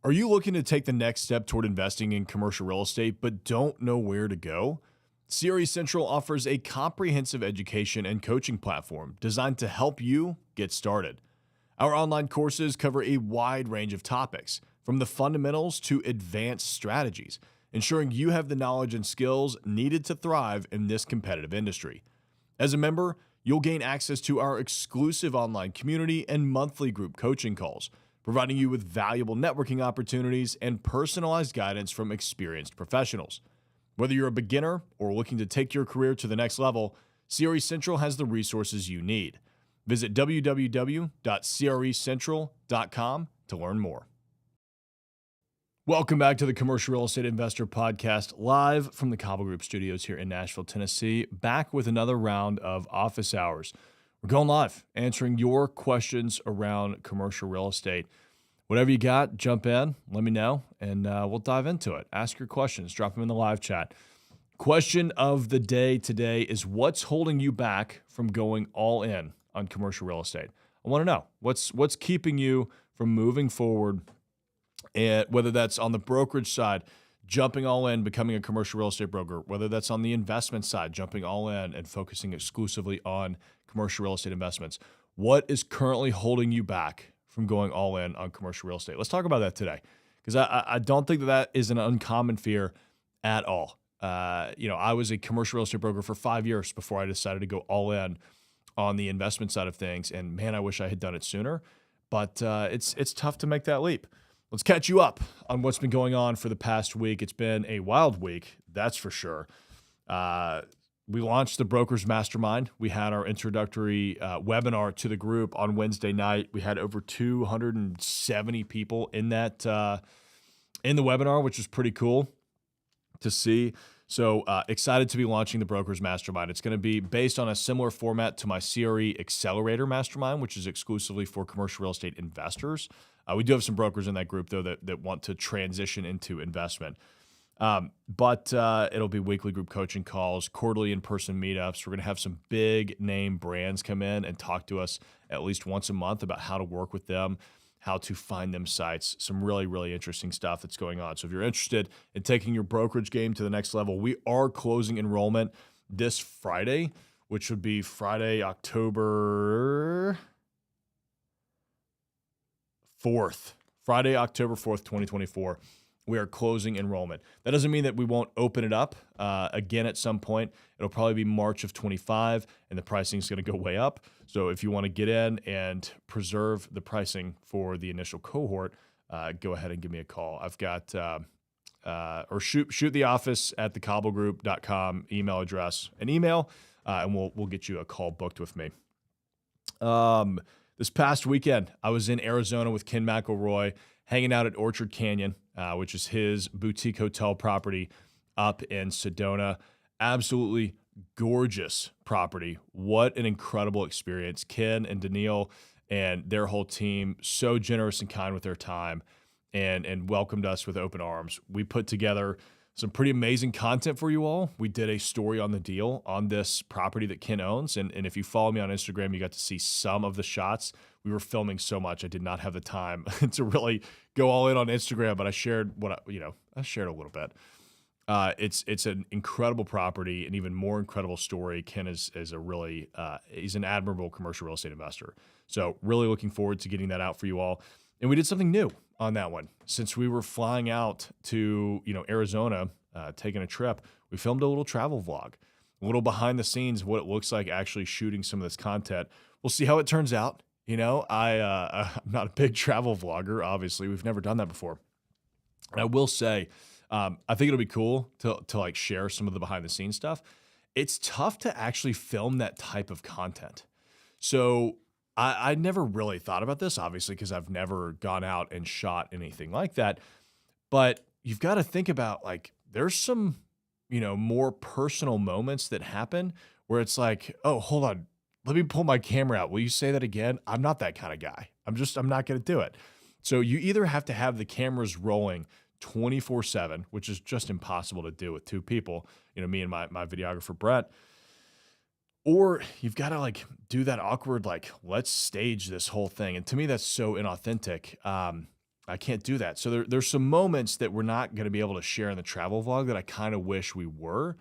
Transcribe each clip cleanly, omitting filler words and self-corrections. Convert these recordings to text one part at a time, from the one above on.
Are you looking to take the next step toward investing in commercial real estate but don't know where to go? CRE Central offers a comprehensive education and coaching platform designed to help you get started. Our online courses cover a wide range of topics, from the fundamentals to advanced strategies, ensuring you have the knowledge and skills needed to thrive in this competitive industry. As a member, you'll gain access to our exclusive online community and monthly group coaching calls, providing you with valuable networking opportunities and personalized guidance from experienced professionals. Whether you're a beginner or looking to take your career to the next level, CRE Central has the resources you need. Visit www.crecentral.com to learn more. Welcome back to the Commercial Real Estate Investor Podcast, live from the Cobble Group studios here in Nashville, Tennessee, back with another round of office hours. We're going live, answering your questions around commercial real estate. Whatever you got, jump in, let me know, and we'll dive into it. Ask your questions, drop them in the live chat. Question of the day today is, what's holding you back from going all in on commercial real estate? I want to know, what's keeping you from moving forward, and whether that's on the brokerage side, jumping all in, becoming a commercial real estate broker, whether that's on the investment side, jumping all in and focusing exclusively on commercial real estate investments. What is currently holding you back from going all in on commercial real estate? Let's talk about that today, because I don't think that is an uncommon fear at all. I was a commercial real estate broker for 5 years before I decided to go all in on the investment side of things. And man, I wish I had done it sooner, but it's tough to make that leap. Let's catch you up on what's been going on for the past week. It's been a wild week, that's for sure. We launched the Brokers Mastermind. We had our introductory webinar to the group on Wednesday night. We had over 270 people in that in the webinar, which was pretty cool to see. So excited to be launching the Brokers Mastermind. It's going to be based on a similar format to my CRE Accelerator Mastermind, which is exclusively for commercial real estate investors. We do have some brokers in that group, though, that want to transition into investment. But it'll be weekly group coaching calls, quarterly in-person meetups. We're going to have some big name brands come in and talk to us at least once a month about how to work with them, how to find them sites, some really, really interesting stuff that's going on. So if you're interested in taking your brokerage game to the next level, we are closing enrollment this Friday, which would be Friday, October 4th. Friday, October 4th, 2024. We are closing enrollment. That doesn't mean that we won't open it up again at some point. It'll probably be March of 25, and the pricing is going to go way up. So if you want to get in and preserve the pricing for the initial cohort, go ahead and give me a call. I've got or shoot the office at thecobblegroup.com email address, and we'll get you a call booked with me. This past weekend, I was in Arizona with Ken McElroy, hanging out at Orchard Canyon, which is his boutique hotel property up in Sedona. Absolutely gorgeous property. What an incredible experience. Ken and Daniil and their whole team, so generous and kind with their time, and welcomed us with open arms. We put together some pretty amazing content for you all. We did a story on the deal on this property that Ken owns. And if you follow me on Instagram, you got to see some of the shots. We were filming so much, I did not have the time to really go all in on Instagram, but I shared I shared a little bit. It's an incredible property, an even more incredible story. Ken is a really, he's an admirable commercial real estate investor. So really looking forward to getting that out for you all. And we did something new on that one. Since we were flying out to, Arizona, taking a trip, we filmed a little travel vlog, a little behind the scenes of what it looks like actually shooting some of this content. We'll see how it turns out. I'm not a big travel vlogger, obviously. We've never done that before. And I will say, I think it'll be cool to share some of the behind the scenes stuff. It's tough to actually film that type of content. So I never really thought about this, obviously, because I've never gone out and shot anything like that. But you've got to think about, there's some, more personal moments that happen where it's like, oh, hold on, let me pull my camera out. Will you say that again? I'm not that kind of guy. I'm not going to do it. So you either have to have the cameras rolling 24/7, which is just impossible to do with two people, me and my videographer, Brett, or you've got to do that awkward, let's stage this whole thing. And to me, that's so inauthentic. I can't do that. So there's some moments that we're not going to be able to share in the travel vlog that I kind of wish we were,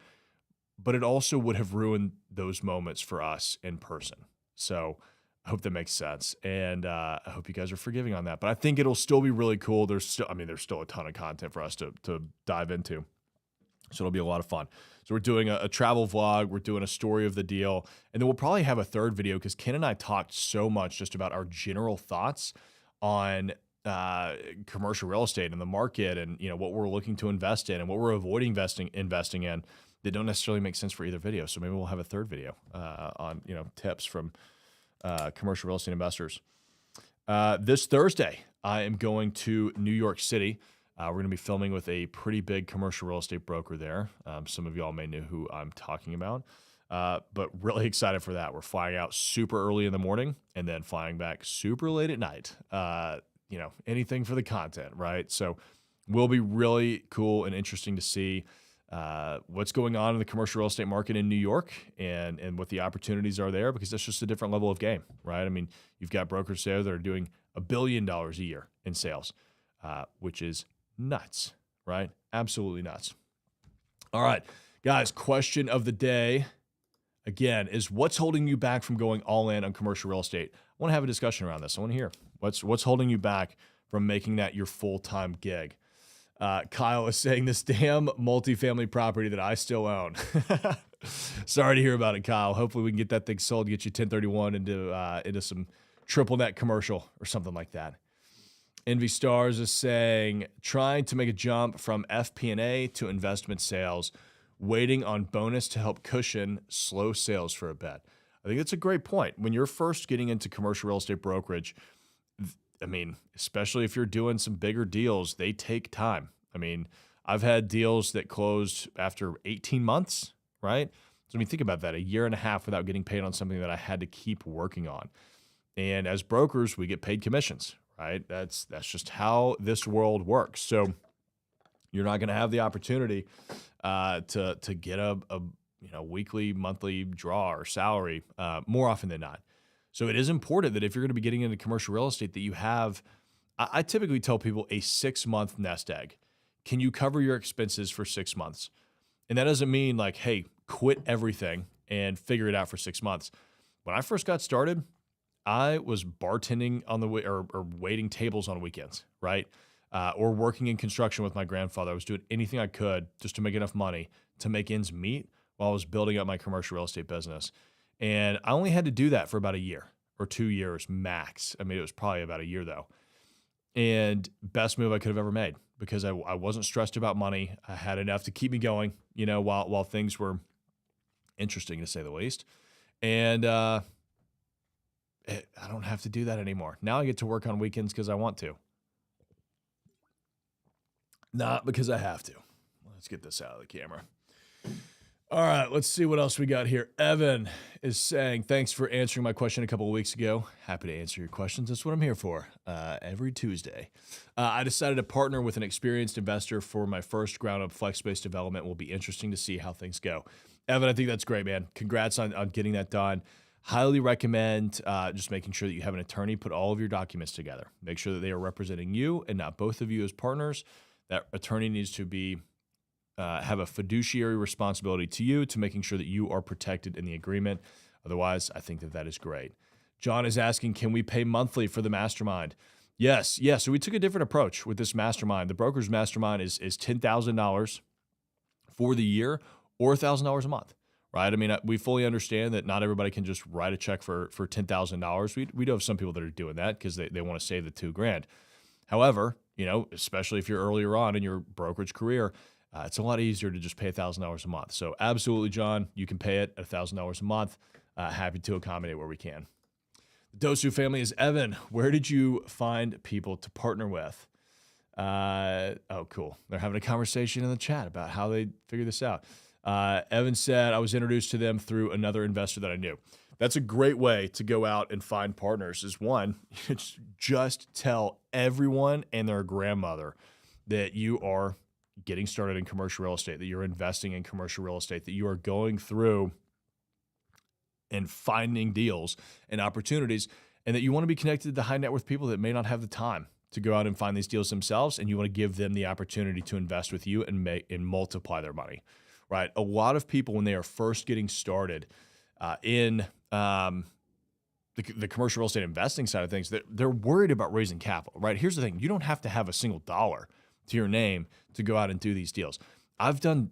but it also would have ruined those moments for us in person. So I hope that makes sense. And I hope you guys are forgiving on that, but I think it'll still be really cool. There's still a ton of content for us to dive into. So it'll be a lot of fun. So we're doing a travel vlog. We're doing a story of the deal. And then we'll probably have a third video because Ken and I talked so much just about our general thoughts on commercial real estate and the market and, what we're looking to invest in and what we're avoiding investing in that don't necessarily make sense for either video. So maybe we'll have a third video on, tips from commercial real estate investors. This Thursday, I am going to New York City. We're going to be filming with a pretty big commercial real estate broker there. Some of y'all may know who I'm talking about, but really excited for that. We're flying out super early in the morning and then flying back super late at night. Anything for the content, right? So will be really cool and interesting to see what's going on in the commercial real estate market in New York and what the opportunities are there, because that's just a different level of game, right? I mean, you've got brokers there that are doing $1 billion a year in sales, which is nuts, right? Absolutely nuts. All right, guys, question of the day, again, is what's holding you back from going all in on commercial real estate? I want to have a discussion around this. I want to hear what's holding you back from making that your full-time gig. Kyle is saying this damn multifamily property that I still own. Sorry to hear about it, Kyle. Hopefully we can get that thing sold, get you 1031 into some triple net commercial or something like that. Envy Stars is saying, trying to make a jump from FP&A to investment sales, waiting on bonus to help cushion slow sales for a bit. I think that's a great point. When you're first getting into commercial real estate brokerage, especially if you're doing some bigger deals, they take time. I've had deals that closed after 18 months, right? So think about that, 1.5 years without getting paid on something that I had to keep working on. And as brokers, we get paid commissions, right? That's just how this world works. So you're not going to have the opportunity to get a weekly, monthly draw or salary more often than not. So it is important that if you're going to be getting into commercial real estate that you have, I typically tell people, a 6-month nest egg. Can you cover your expenses for 6 months? And that doesn't mean like, hey, quit everything and figure it out for 6 months. When I first got started, I was bartending on the way or waiting tables on weekends, right? Or working in construction with my grandfather. I was doing anything I could just to make enough money to make ends meet while I was building up my commercial real estate business. And I only had to do that for about 1 year or 2 years max. It was probably about 1 year though. And best move I could have ever made because I wasn't stressed about money. I had enough to keep me going, while things were interesting to say the least. And I don't have to do that anymore. Now I get to work on weekends because I want to. Not because I have to. Let's get this out of the camera. All right, let's see what else we got here. Evan is saying, thanks for answering my question a couple of weeks ago. Happy to answer your questions. That's what I'm here for every Tuesday. I decided to partner with an experienced investor for my first ground-up flex space development. Will be interesting to see how things go. Evan, I think that's great, man. Congrats on getting that done. Highly recommend just making sure that you have an attorney put all of your documents together. Make sure that they are representing you and not both of you as partners. That attorney needs to be have a fiduciary responsibility to you to making sure that you are protected in the agreement. Otherwise, I think that is great. John is asking, can we pay monthly for the mastermind? Yes. So we took a different approach with this mastermind. The broker's mastermind is $10,000 for the year or $1,000 a month, right? We fully understand that not everybody can just write a check for $10,000. We do have some people that are doing that because they want to save the $2,000. However, especially if you're earlier on in your brokerage career, it's a lot easier to just pay $1,000 a month. So absolutely, John, you can pay it at $1,000 a month. Happy to accommodate where we can. The Dosu family is Evan. Where did you find people to partner with? Oh, cool. They're having a conversation in the chat about how they figure this out. Evan said, I was introduced to them through another investor that I knew. That's a great way to go out and find partners is one, just tell everyone and their grandmother that you are getting started in commercial real estate, that you're investing in commercial real estate, that you are going through and finding deals and opportunities, and that you want to be connected to high net worth people that may not have the time to go out and find these deals themselves, and you want to give them the opportunity to invest with you and multiply their money, right? A lot of people, when they are first getting started in the commercial real estate investing side of things, they're worried about raising capital, right? Here's the thing. You don't have to have a single dollar to your name to go out and do these deals. I've done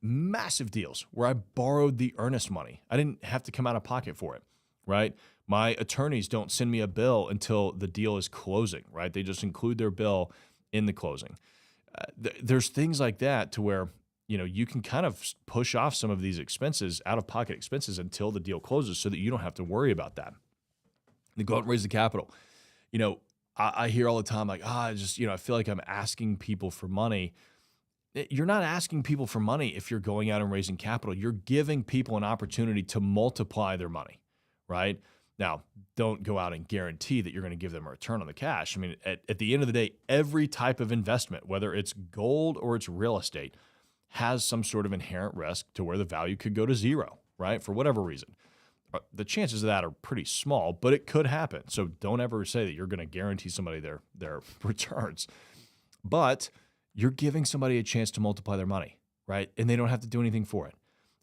massive deals where I borrowed the earnest money. I didn't have to come out of pocket for it, right? My attorneys don't send me a bill until the deal is closing, right? They just include their bill in the closing. There's things like that to where, you can kind of push off some of these expenses, out-of-pocket expenses, until the deal closes so that you don't have to worry about that. They go out and raise the capital. I hear all the time, like, I feel like I'm asking people for money. You're not asking people for money if you're going out and raising capital. You're giving people an opportunity to multiply their money, right? Now, don't go out and guarantee that you're going to give them a return on the cash. I mean, at the end of the day, every type of investment, whether it's gold or it's real estate, has some sort of inherent risk to where the value could go to zero, right? For whatever reason. The chances of that are pretty small, but it could happen. So don't ever say that you're going to guarantee somebody their returns. But you're giving somebody a chance to multiply their money, right? And they don't have to do anything for it.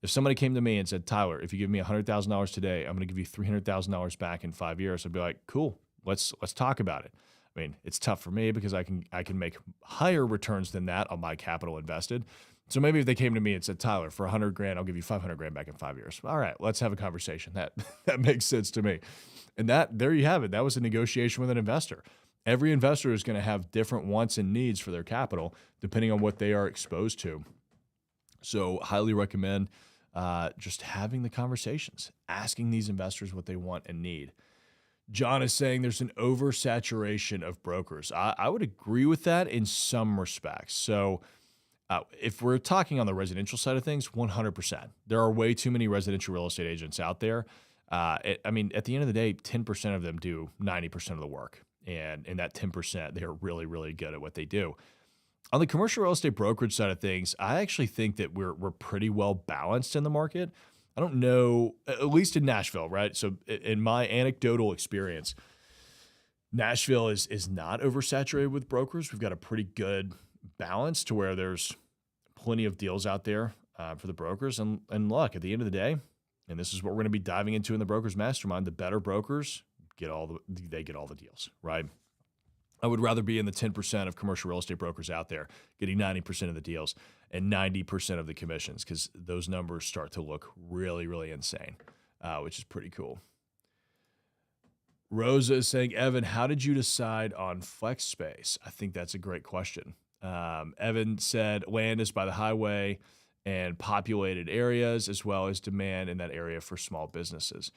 If somebody came to me and said, Tyler, if you give me $100,000 today, I'm going to give you $300,000 back in 5 years, I'd be like, cool, let's talk about it. I mean, it's tough for me because I can make higher returns than that on my capital invested. So maybe if they came to me and said, Tyler, for $100,000, I'll give you $500,000 back in 5 years. All right, let's have a conversation. That makes sense to me. And there you have it. That was a negotiation with an investor. Every investor is going to have different wants and needs for their capital depending on what they are exposed to. So highly recommend just having the conversations, asking these investors what they want and need. John is saying there's an oversaturation of brokers. I would agree with that in some respects. So if we're talking on the residential side of things, 100%. There are way too many residential real estate agents out there. At the end of the day, 10% of them do 90% of the work. And in that 10%, they are really, really good at what they do. On the commercial real estate brokerage side of things, I actually think that we're pretty well balanced in the market. I don't know, at least in Nashville, right? So in my anecdotal experience, Nashville is not oversaturated with brokers. We've got a pretty good balance to where there's plenty of deals out there for the brokers. And look, at the end of the day, and this is what we're going to be diving into in the Brokers Mastermind, the better brokers get all the deals, right? I would rather be in the 10% of commercial real estate brokers out there getting 90% of the deals and 90% of the commissions, because those numbers start to look really, really insane, which is pretty cool. Rosa is saying, Evan, how did you decide on flex space? I think that's a great question. Evan said land is by the highway and populated areas, as well as demand in that area for small businesses.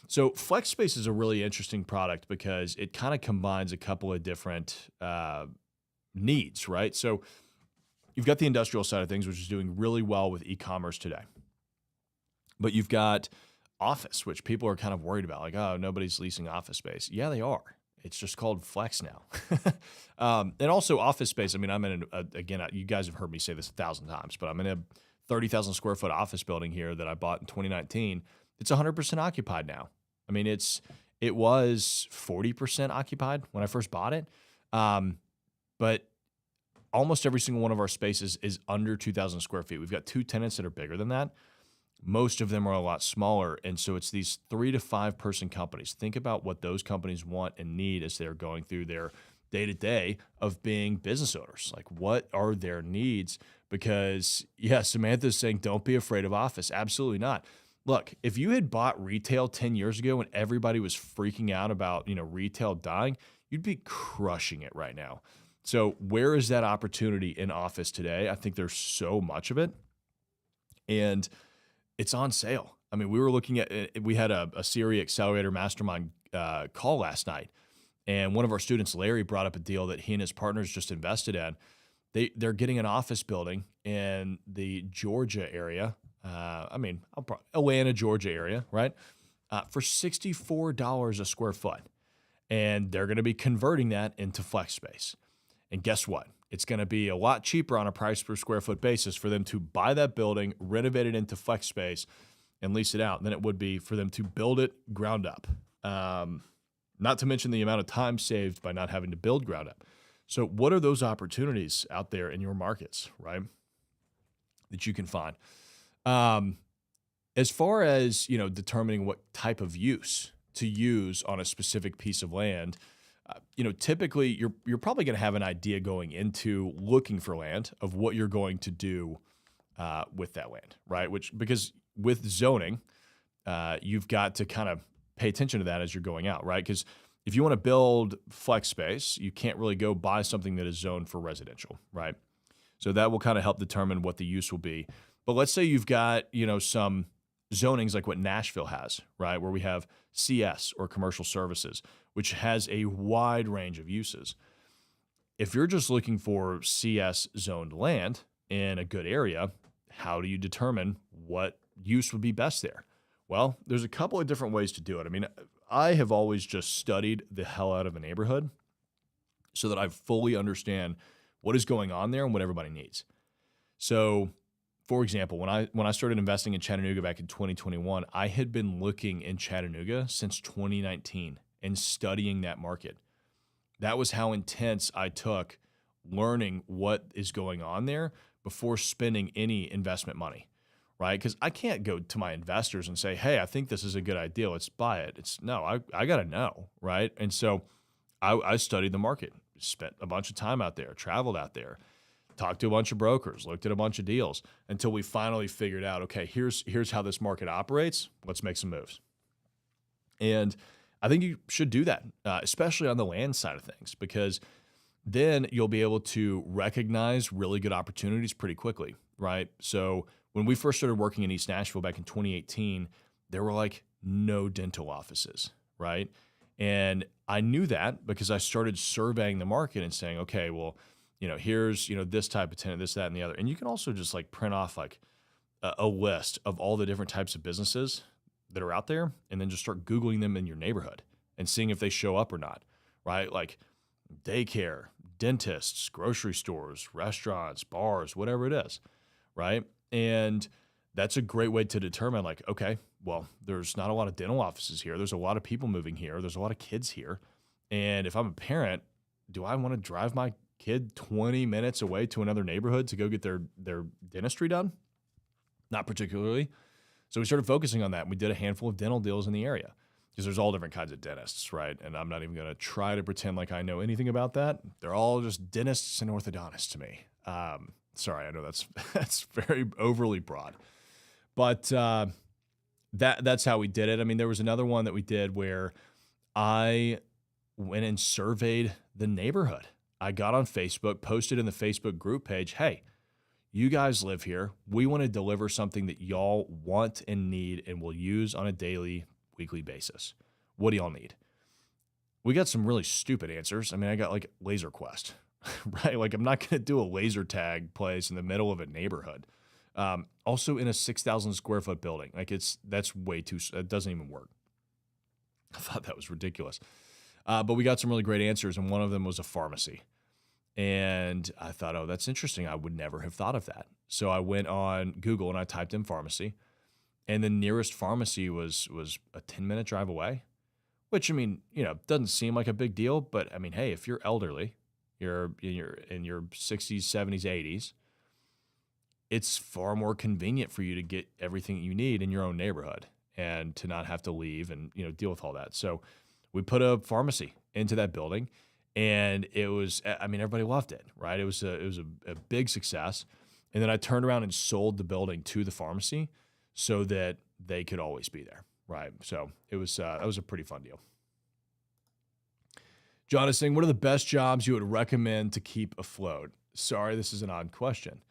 So flex space is a really interesting product because it kind of combines a couple of different needs, right? So you've got the industrial side of things, which is doing really well with e-commerce today. But you've got office, which people are kind of worried about, like, oh, nobody's leasing office space. Yeah, they are. It's just called flex now. And also office space. I mean, I'm in, again, you guys have heard me say this 1,000 times, but I'm in a 30,000 square foot office building here that I bought in 2019. It's 100% occupied now. I mean, it was 40% occupied when I first bought it. But almost every single one of our spaces is under 2,000 square feet. We've got 2 tenants that are bigger than that. Most of them are a lot smaller. And so it's these 3 to 5 person companies. Think about what those companies want and need as they're going through their day-to-day of being business owners. Like, what are their needs? Because, yeah, Samantha's saying, don't be afraid of office. Absolutely not. Look, if you had bought retail 10 years ago when everybody was freaking out about, retail dying, you'd be crushing it right now. So where is that opportunity in office today? I think there's so much of it. And it's on sale. I mean, we had a CRE Accelerator Mastermind call last night. And one of our students, Larry, brought up a deal that he and his partners just invested in. They're getting an office building in the Georgia area. Atlanta, Georgia area, right? For $64 a square foot. And they're going to be converting that into flex space. And guess what? It's going to be a lot cheaper on a price per square foot basis for them to buy that building, renovate it into flex space, and lease it out than it would be for them to build it ground up. not to mention the amount of time saved by not having to build ground up. So what are those opportunities out there in your markets, right, that you can find? As far as, determining what type of use to use on a specific piece of land, typically you're probably going to have an idea going into looking for land of what you're going to do with that land, right? Because with zoning, you've got to kind of pay attention to that as you're going out, right? Because if you want to build flex space, you can't really go buy something that is zoned for residential, right? So that will kind of help determine what the use will be. But let's say you've got, some zonings like what Nashville has, right? Where we have CS or commercial services, which has a wide range of uses. If you're just looking for CS zoned land in a good area, how do you determine what use would be best there? Well, there's a couple of different ways to do it. I mean, I have always just studied the hell out of a neighborhood so that I fully understand what is going on there and what everybody needs. So, for example, when I started investing in Chattanooga back in 2021, I had been looking in Chattanooga since 2019 and studying that market. That was how intense I took learning what is going on there before spending any investment money, right? Because I can't go to my investors and say, hey, I think this is a good idea, let's buy it. I got to know, right? And so I studied the market, spent a bunch of time out there, traveled out there, talked to a bunch of brokers, looked at a bunch of deals until we finally figured out, okay, here's how this market operates. Let's make some moves. And I think you should do that, especially on the land side of things, because then you'll be able to recognize really good opportunities pretty quickly, right? So when we first started working in East Nashville back in 2018, there were like no dental offices, right? And I knew that because I started surveying the market and saying, okay, well, here's, this type of tenant, this, that, and the other. And you can also just like print off like a list of all the different types of businesses that are out there and then just start Googling them in your neighborhood and seeing if they show up or not, right? Like daycare, dentists, grocery stores, restaurants, bars, whatever it is, right? And that's a great way to determine like, okay, well, there's not a lot of dental offices here. There's a lot of people moving here. There's a lot of kids here. And if I'm a parent, do I want to drive my kid 20 minutes away to another neighborhood to go get their dentistry done? Not particularly. So we started focusing on that. And we did a handful of dental deals in the area because there's all different kinds of dentists, right? And I'm not even going to try to pretend like I know anything about that. They're all just dentists and orthodontists to me. Sorry, I know that's very overly broad, but that's how we did it. I mean, there was another one that we did where I went and surveyed the neighborhood. I got on Facebook, posted in the Facebook group page, hey, you guys live here. We want to deliver something that y'all want and need and will use on a daily, weekly basis. What do y'all need? We got some really stupid answers. I mean, I got like Laser Quest, right? Like I'm not going to do a laser tag place in the middle of a neighborhood. Also in a 6,000 square foot building. Like that's way too, it doesn't even work. I thought that was ridiculous. But we got some really great answers, and one of them was a pharmacy. And I thought, oh, that's interesting. I would never have thought of that. So I went on Google and I typed in pharmacy, and the nearest pharmacy was a 10-minute drive away, which, I mean, doesn't seem like a big deal. But, I mean, hey, if you're elderly, you're in your 60s, 70s, 80s, it's far more convenient for you to get everything you need in your own neighborhood and to not have to leave and, deal with all that. So we put a pharmacy into that building, and it was, I mean, everybody loved it, right? It was a big success. And then I turned around and sold the building to the pharmacy so that they could always be there, right? So it was, that was a pretty fun deal. John is saying, what are the best jobs you would recommend to keep afloat? Sorry, this is an odd question.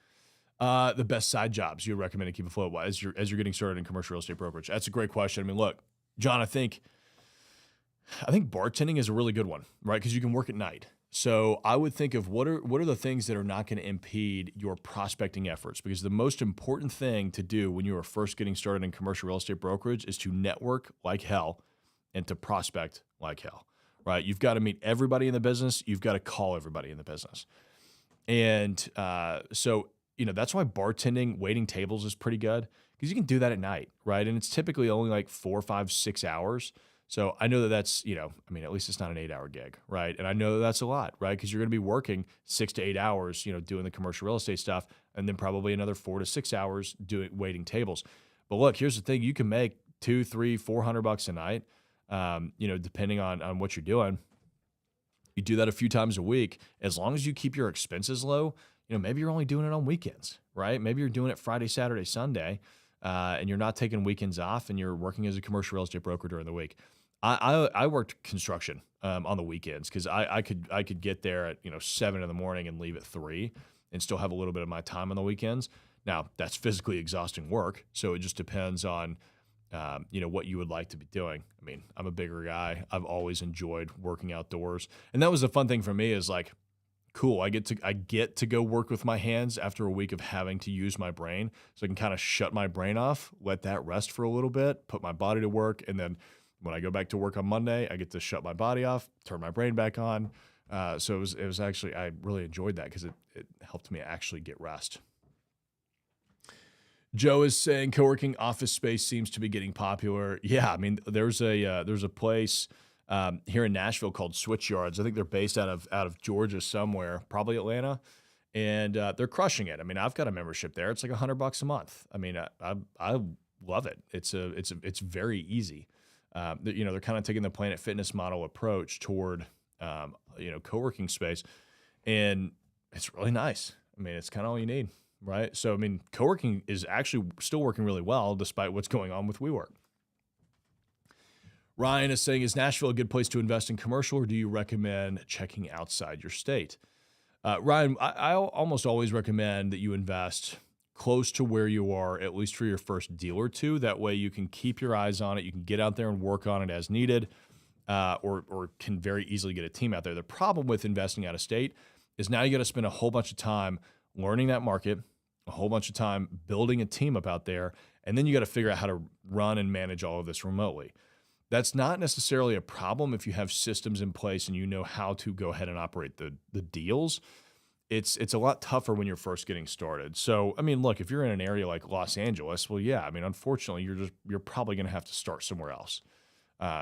The best side jobs you would recommend to keep afloat as you're getting started in commercial real estate brokerage? That's a great question. I mean, look, John, I think bartending is a really good one, right? Because you can work at night. So I would think of what are the things that are not going to impede your prospecting efforts? Because the most important thing to do when you are first getting started in commercial real estate brokerage is to network like hell and to prospect like hell, right? You've got to meet everybody in the business. You've got to call everybody in the business. And so that's why bartending, waiting tables is pretty good because you can do that at night, right? And it's typically only like 4, 5, 6 hours. So I know that that's, I mean, at least it's not an 8-hour gig, right? And I know that that's a lot, right? Because you're going to be working 6 to 8 hours, doing the commercial real estate stuff, and then probably another 4 to 6 hours waiting tables. But look, here's the thing: you can make $200, $300, $400 a night, depending on what you're doing. You do that a few times a week, as long as you keep your expenses low. Maybe you're only doing it on weekends, right? Maybe you're doing it Friday, Saturday, Sunday, and you're not taking weekends off, and you're working as a commercial real estate broker during the week. I worked construction on the weekends because I could get there at 7 in the morning and leave at 3 and still have a little bit of my time on the weekends. Now that's physically exhausting work, so it just depends on what you would like to be doing. I mean, I'm a bigger guy. I've always enjoyed working outdoors, and that was the fun thing for me is like, cool. I get to go work with my hands after a week of having to use my brain, so I can kind of shut my brain off, let that rest for a little bit, put my body to work, and then when I go back to work on Monday, I get to shut my body off, turn my brain back on. So it was actually, I really enjoyed that because it helped me actually get rest. Joe is saying co-working office space seems to be getting popular. Yeah, I mean, there's a place here in Nashville called Switchyards. I think they're based out of Georgia somewhere, probably Atlanta, and they're crushing it. I mean, I've got a membership there. It's like $100 a month. I mean, I love it. It's very easy. They're kind of taking the Planet Fitness model approach toward co-working space, and it's really nice. I mean, it's kind of all you need, right? So, I mean, co-working is actually still working really well despite what's going on with WeWork. Ryan is saying, is Nashville a good place to invest in commercial, or do you recommend checking outside your state? Ryan, I almost always recommend that you invest close to where you are, at least for your first deal or two. That way you can keep your eyes on it. You can get out there and work on it as needed, or can very easily get a team out there. The problem with investing out of state is now you got to spend a whole bunch of time learning that market, a whole bunch of time building a team up out there, and then you got to figure out how to run and manage all of this remotely. That's not necessarily a problem if you have systems in place and you know how to go ahead and operate the deals. It's a lot tougher when you're first getting started. So, I mean, look, if you're in an area like Los Angeles, well, yeah, I mean, unfortunately, you're probably going to have to start somewhere else.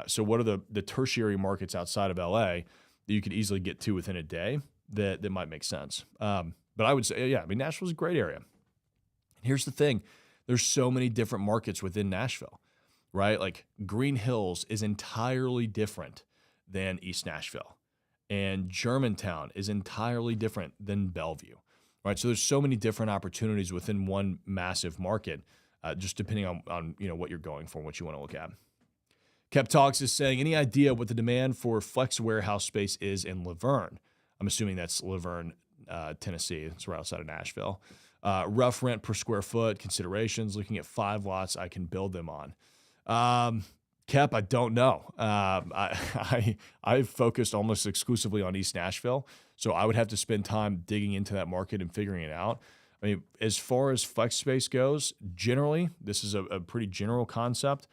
So what are the tertiary markets outside of LA that you could easily get to within a day that might make sense? But I would say, yeah, I mean, Nashville's a great area. Here's the thing. There's so many different markets within Nashville, right? Like Green Hills is entirely different than East Nashville. And Germantown is entirely different than Bellevue, right? So there's so many different opportunities within one massive market, just depending on what you're going for and what you want to look at. Kept Talks is saying, any idea what the demand for flex warehouse space is in Laverne? I'm assuming that's Laverne, Tennessee. It's right outside of Nashville. Rough rent per square foot, considerations, looking at 5 lots I can build them on. Kep, I don't know. I've focused almost exclusively on East Nashville, so I would have to spend time digging into that market and figuring it out. I mean, as far as flex space goes, generally, this is a pretty general concept.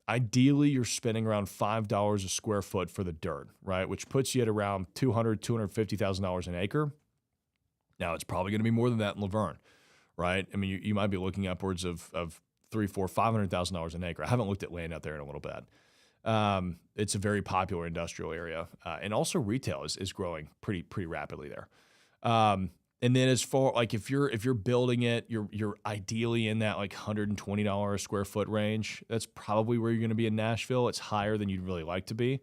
Ideally, you're spending around $5 a square foot for the dirt, right? Which puts you at around $250,000 an acre. Now, it's probably going to be more than that in Laverne, right? I mean, you might be looking upwards of $300,000-$500,000 an acre. I haven't looked at land out there in a little bit. It's a very popular industrial area, and also retail is growing pretty rapidly there. And then as far like if you're building it, you're ideally in that like $120 a square foot range. That's probably where you're going to be in Nashville. It's higher than you'd really like to be.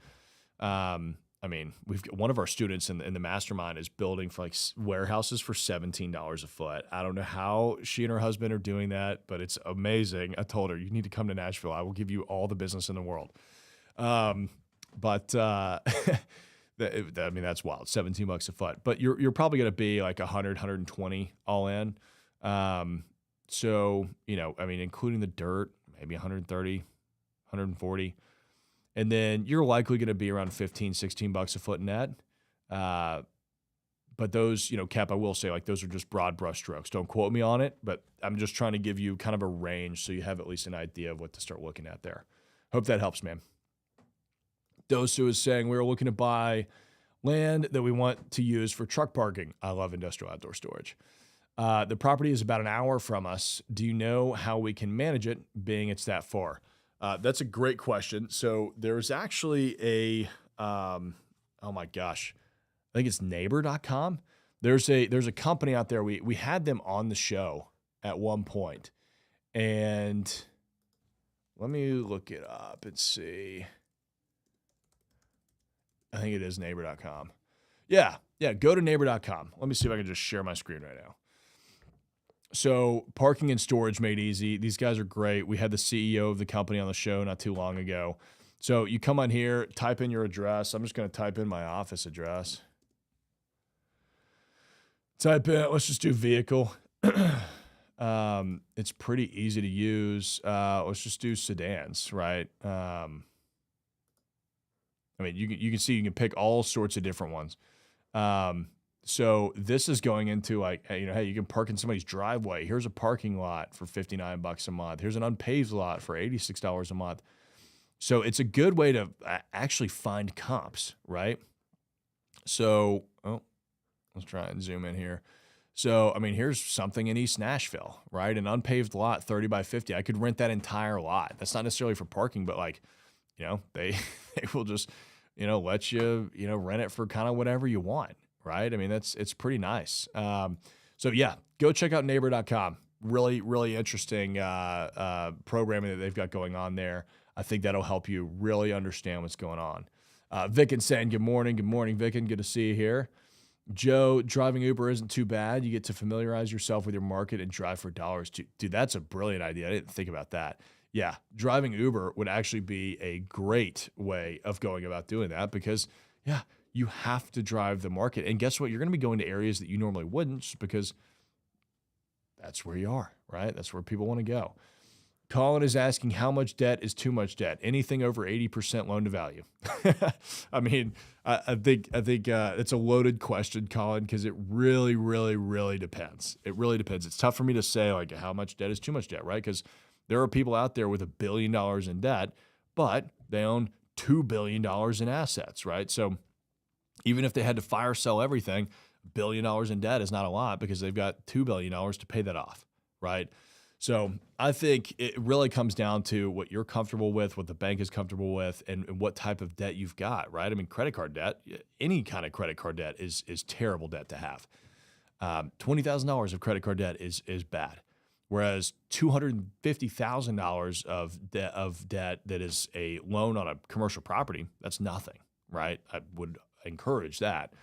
I mean, we've got one of our students in the mastermind is building for like warehouses for $17 a foot. I don't know how she and her husband are doing that, but it's amazing. I told her, you need to come to Nashville. I will give you all the business in the world. I mean, that's wild. $17 a foot, but you're probably going to be like 100, 120 all in. So, I mean, including the dirt, maybe 130, 140. And then you're likely going to be around 15, $16 a foot net. But those, Cap, I will say, like, those are just broad brush strokes. Don't quote me on it, but I'm just trying to give you kind of a range so you have at least an idea of what to start looking at there. Hope that helps, man. Dosu is saying we're looking to buy land that we want to use for truck parking. I love industrial outdoor storage. The property is about an hour from us. Do you know how we can manage it, being it's that far? That's a great question. So there's actually oh my gosh, I think it's neighbor.com. There's a company out there. We had them on the show at one point, and let me look it up and see. I think it is neighbor.com. Yeah. Go to neighbor.com. Let me see if I can just share my screen right now. So parking and storage made easy. These guys are great. We had the CEO of the company on the show not too long ago. So you come on here, type in your address. I'm just going to type in my office address. Let's just do vehicle. It's pretty easy to use. Let's just do sedans, right? You can see you can pick all sorts of different ones. So this is going into like, hey, you can park in somebody's driveway. Here's a parking lot for $59 a month. Here's an unpaved lot for $86 a month. So it's a good way to actually find comps, right? So, let's try and zoom in here. So, here's something in East Nashville, right? An unpaved lot, 30 by 50. I could rent that entire lot. That's not necessarily for parking, but they will just, let you, rent it for kind of whatever you want, right? It's pretty nice. So yeah, go check out neighbor.com. Really, really interesting programming that they've got going on there. I think that'll help you really understand what's going on. Vicken saying, good morning, Vicken. Good to see you here. Joe, driving Uber isn't too bad. You get to familiarize yourself with your market and drive for dollars too. Dude, that's a brilliant idea. I didn't think about that. Yeah, driving Uber would actually be a great way of going about doing that because, yeah, you have to drive the market. And guess what? You're going to be going to areas that you normally wouldn't just because that's where you are, right? That's where people want to go. Colin is asking how much debt is too much debt. Anything over 80% loan to value. I think it's a loaded question, Colin, because it really, really, really depends. It really depends. It's tough for me to say like how much debt is too much debt, right? Because there are people out there with $1 billion in debt, but they own $2 billion in assets, right? So even if they had to fire sell everything, $1 billion in debt is not a lot because they've got $2 billion to pay that off, right? So I think it really comes down to what you're comfortable with, what the bank is comfortable with, and what type of debt you've got, right? Credit card debt, any kind of credit card debt is terrible debt to have. $20,000 of credit card debt is bad, whereas $250,000 of debt that is a loan on a commercial property, that's nothing, right? I would encourage that.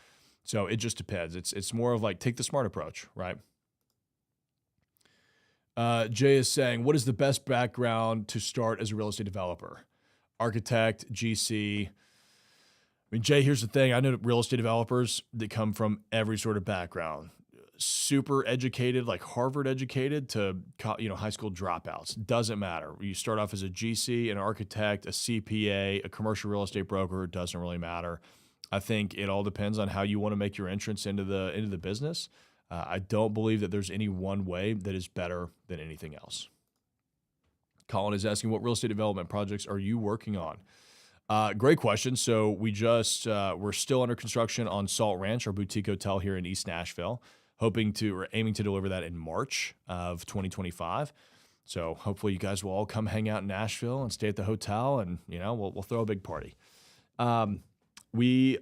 So it just depends. It's more of like take the smart approach, right? Jay is saying, what is the best background to start as a real estate developer? Architect, GC. Jay, here's the thing. I know real estate developers that come from every sort of background. Super educated, like Harvard educated, to high school dropouts. Doesn't matter. You start off as a GC, an architect, a CPA, a commercial real estate broker. It doesn't really matter. I think it all depends on how you want to make your entrance into the business. I don't believe that there's any one way that is better than anything else. Colin is asking, what real estate development projects are you working on? Great question. So we're still under construction on Salt Ranch, our boutique hotel here in East Nashville, aiming to deliver that in March of 2025. So hopefully you guys will all come hang out in Nashville and stay at the hotel, and we'll throw a big party. We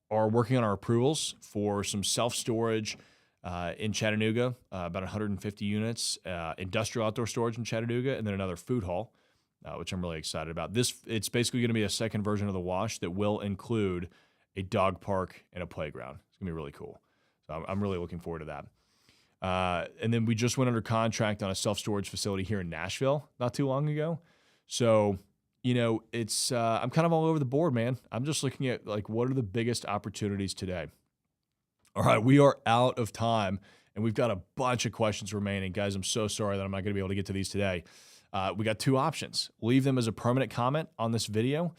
are working on our approvals for some self-storage in Chattanooga, about 150 units, industrial outdoor storage in Chattanooga, and then another food hall, which I'm really excited about. It's basically going to be a second version of the Wash that will include a dog park and a playground. It's going to be really cool. So I'm really looking forward to that. And then we just went under contract on a self-storage facility here in Nashville not too long ago. So, it's I'm kind of all over the board, man. I'm just looking at like what are the biggest opportunities today. All right, we are out of time, and we've got a bunch of questions remaining. Guys, I'm so sorry that I'm not going to be able to get to these today. We got two options. Leave them as a permanent comment on this video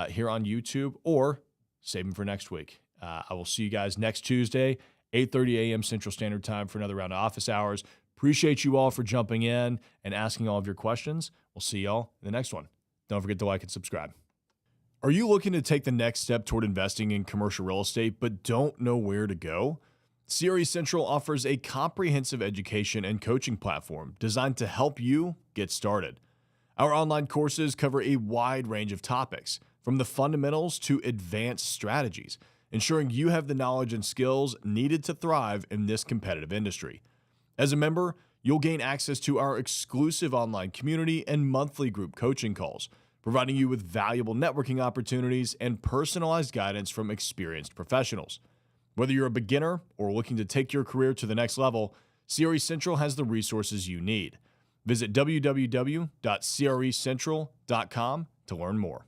here on YouTube, or save them for next week. I will see you guys next Tuesday, 8:30 a.m. Central Standard Time for another round of office hours. Appreciate you all for jumping in and asking all of your questions. We'll see y'all in the next one. Don't forget to like and subscribe. Are you looking to take the next step toward investing in commercial real estate but don't know where to go? CRE Central offers a comprehensive education and coaching platform designed to help you get started. Our online courses cover a wide range of topics, from the fundamentals to advanced strategies, ensuring you have the knowledge and skills needed to thrive in this competitive industry. As a member, you'll gain access to our exclusive online community and monthly group coaching calls, providing you with valuable networking opportunities and personalized guidance from experienced professionals. Whether you're a beginner or looking to take your career to the next level, CRE Central has the resources you need. Visit www.crecentral.com to learn more.